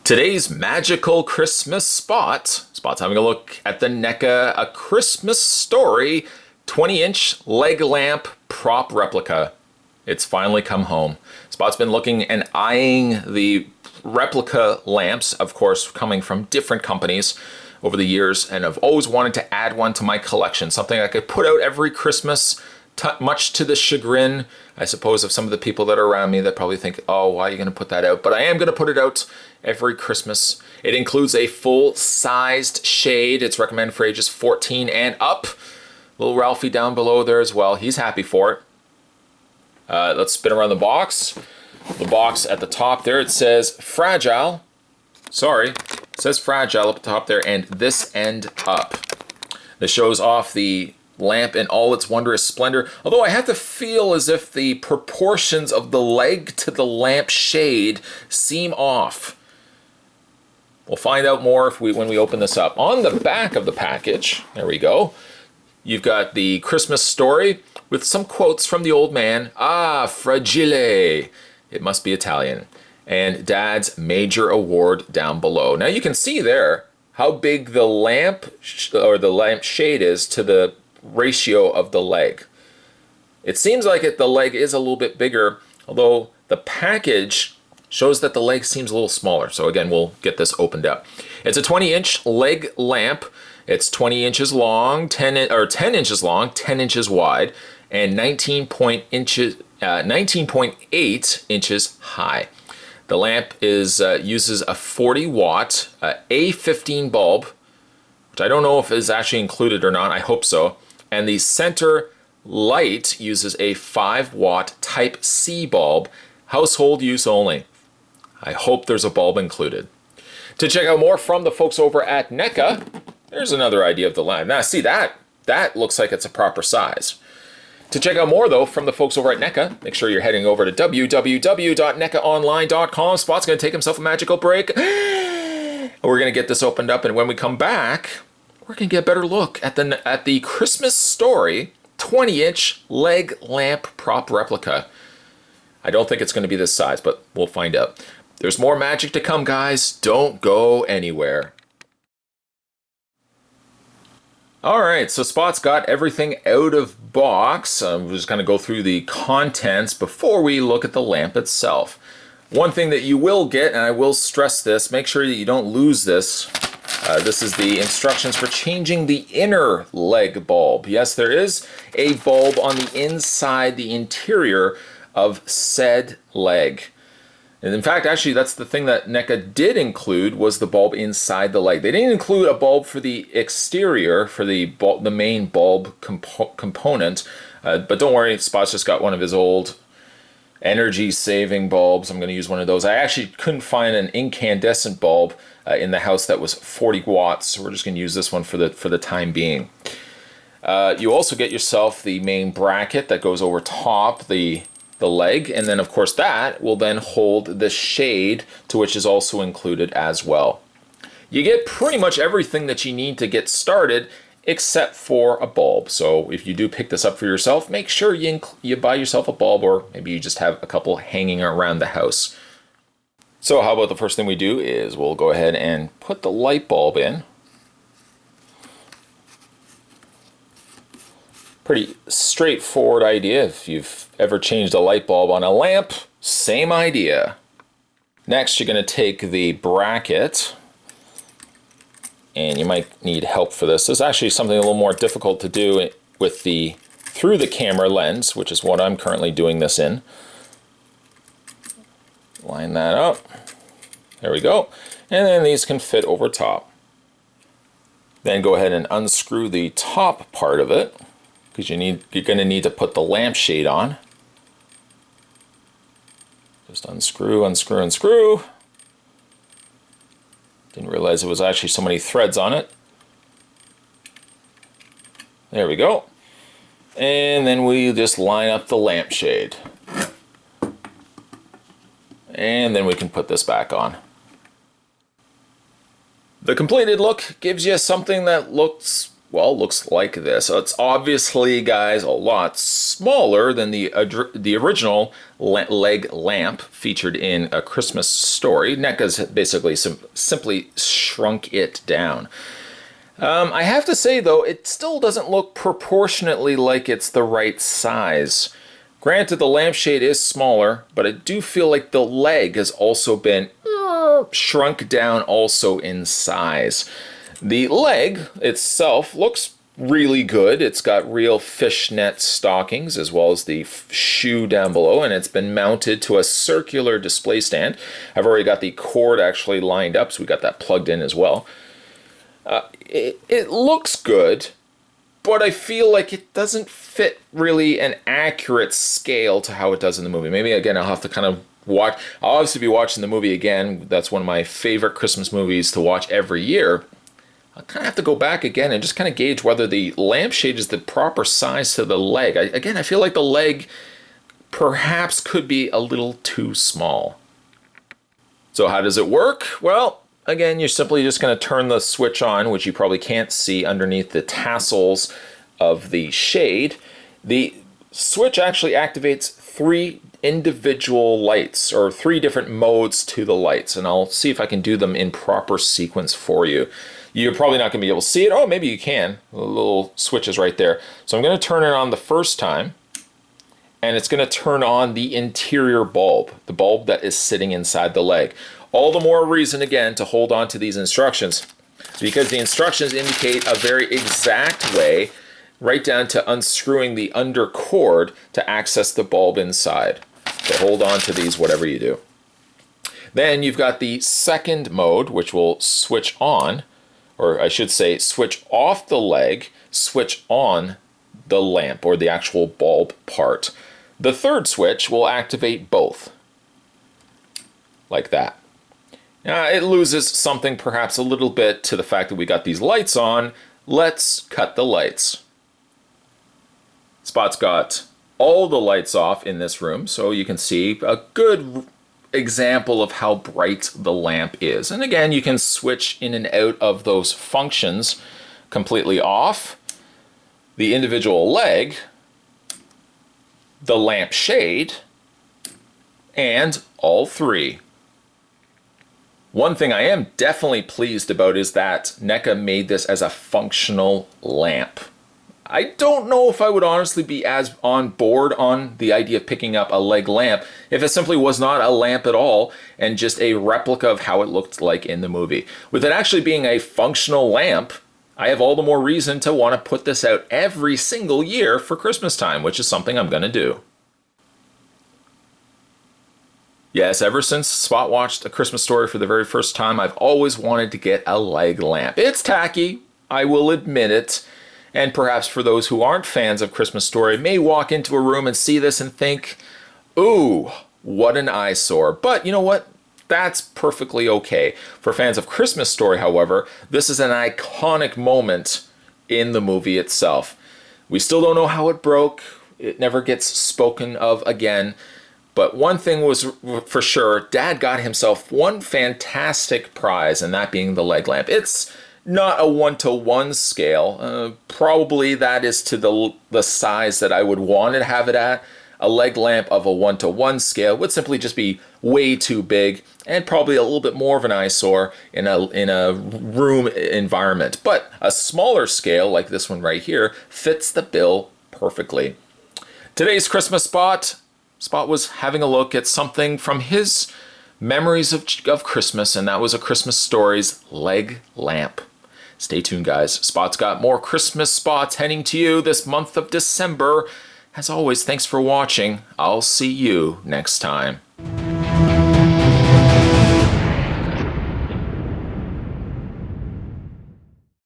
Today's magical Christmas Spot's having a look at the NECA A Christmas Story 20-inch leg lamp prop replica. It's finally come home. Spot's been looking and eyeing the replica lamps, of course, coming from different companies over the years, and I've always wanted to add one to my collection, something I could put out every Christmas, much to the chagrin, I suppose, of some of the people that are around me that probably think, oh, why are you going to put that out? But I am going to put it out every Christmas. It includes a full-sized shade. It's recommended for ages 14 and up. Little Ralphie down below there as well. He's happy for it. Let's spin around the box. The box at the top there, it says fragile. Sorry, it says fragile up at the top there, and this end up. This shows off the lamp in all its wondrous splendor, although I have to feel as if the proportions of the leg to the lamp shade seem off. We'll find out more when we open this up. On the back of the package, there we go, you've got the Christmas story with some quotes from the old man. Ah, fragile. It must be Italian. And Dad's major award down below. Now you can see there how big the lamp or the lamp shade is to the ratio of the leg. It seems like the leg is a little bit bigger, although the package shows that the leg seems a little smaller. So again, we'll get this opened up. It's a 20-inch leg lamp. It's 20 inches long, 10 inches long, 10 inches wide, and 19.8 inches high. The lamp uses a 40-watt A15 bulb, which I don't know if is actually included or not. I hope so. And the center light uses a 5-watt Type C bulb, household use only. I hope there's a bulb included. To check out more from the folks over at NECA, there's another idea of the lamp. Now, see that looks like it's a proper size. To check out more, though, from the folks over at NECA, make sure you're heading over to www.necaonline.com. Spot's going to take himself a magical break. We're going to get this opened up, and when we come back, we're going to get a better look at the Christmas Story 20-inch leg lamp prop replica. I don't think it's going to be this size, but we'll find out. There's more magic to come, guys. Don't go anywhere. All right, so Spot's got everything out of box. We're just going to go through the contents before we look at the lamp itself. One thing that you will get, and I will stress this, make sure that you don't lose this. This is the instructions for changing the inner leg bulb. Yes, there is a bulb on the inside, the interior of said leg. And in fact, actually, that's the thing that NECA did include, was the bulb inside the leg. They didn't include a bulb for the exterior, for the main bulb component. But don't worry, Spot's just got one of his old energy-saving bulbs. I'm going to use one of those. I actually couldn't find an incandescent bulb in the house that was 40 watts, so we're just going to use this one for the time being. You also get yourself the main bracket that goes over top the leg, and then of course that will then hold the shade, to which is also included as well. You get pretty much everything that you need to get started except for a bulb. So if you do pick this up for yourself, make sure you buy yourself a bulb, or maybe you just have a couple hanging around the house. So how about the first thing we do is we'll go ahead and put the light bulb in. Pretty straightforward idea. If you've ever changed a light bulb on a lamp, same idea. Next, you're going to take the bracket, and you might need help for this. This is actually something a little more difficult to do with through the camera lens, which is what I'm currently doing this in. Line that up. There we go. And then these can fit over top. Then go ahead and unscrew the top part of it, because you're going to need to put the lampshade on. Just unscrew, unscrew, unscrew. Didn't realize there was actually so many threads on it. There we go. And then we just line up the lampshade. And then we can put this back on. The completed look gives you something that looks well, looks like this. So it's obviously, guys, a lot smaller than the original leg lamp featured in A Christmas Story. NECA's basically simply shrunk it down. I have to say, though, it still doesn't look proportionately like it's the right size. Granted, the lampshade is smaller, but I do feel like the leg has also been shrunk down also in size. The leg itself looks really good. It's got real fishnet stockings as well as the shoe down below, and it's been mounted to a circular display stand. I've already got the cord actually lined up, so we got that plugged in as well. It looks good, but I feel like it doesn't fit really an accurate scale to how it does in the movie. Maybe, again, I'll have to kind of watch. I'll obviously be watching the movie again. That's one of my favorite Christmas movies to watch every year. I'll kind of have to go back again and just kind of gauge whether the lampshade is the proper size to the leg. I feel like the leg perhaps could be a little too small. So how does it work? Well, again, you're simply just going to turn the switch on, which you probably can't see underneath the tassels of the shade. The switch actually activates 3 individual lights, or 3 different modes to the lights, and I'll see if I can do them in proper sequence for you. You're probably not going to be able to see it. Oh, maybe you can. The little switch is right there. So I'm going to turn it on the first time, and it's going to turn on the interior bulb, the bulb that is sitting inside the leg. All the more reason, again, to hold on to these instructions, because the instructions indicate a very exact way, right down to unscrewing the under cord to access the bulb inside. So hold on to these, whatever you do. Then you've got the second mode, which will switch on, or I should say switch off the leg, switch on the lamp, or the actual bulb part. The third switch will activate both, like that. Now, it loses something perhaps a little bit to the fact that we got these lights on. Let's cut the lights. Spot's got all the lights off in this room, so you can see a good example of how bright the lamp is. And again, you can switch in and out of those functions completely off. The individual leg, the lamp shade, and all 3. One thing I am definitely pleased about is that NECA made this as a functional lamp. I don't know if I would honestly be as on board on the idea of picking up a leg lamp if it simply was not a lamp at all and just a replica of how it looked like in the movie. With it actually being a functional lamp, I have all the more reason to want to put this out every single year for Christmas time, which is something I'm going to do. Yes, ever since Spot watched A Christmas Story for the very first time, I've always wanted to get a leg lamp. It's tacky, I will admit it. And perhaps for those who aren't fans of Christmas Story may walk into a room and see this and think, ooh, what an eyesore. But you know what? That's perfectly okay. For fans of Christmas Story, however, this is an iconic moment in the movie itself. We still don't know how it broke. It never gets spoken of again. But one thing was for sure, Dad got himself one fantastic prize, and that being the leg lamp. It's not a 1-to-1 scale. Probably that is to the size that I would want to have it at. A leg lamp of a 1-to-1 scale would simply just be way too big and probably a little bit more of an eyesore in a room environment. But a smaller scale like this one right here fits the bill perfectly. Today's Christmas Spot was having a look at something from his memories of Christmas, and that was A Christmas Story's leg lamp. Stay tuned, guys. Spot's got more Christmas spots heading to you this month of December. As always, thanks for watching. I'll see you next time.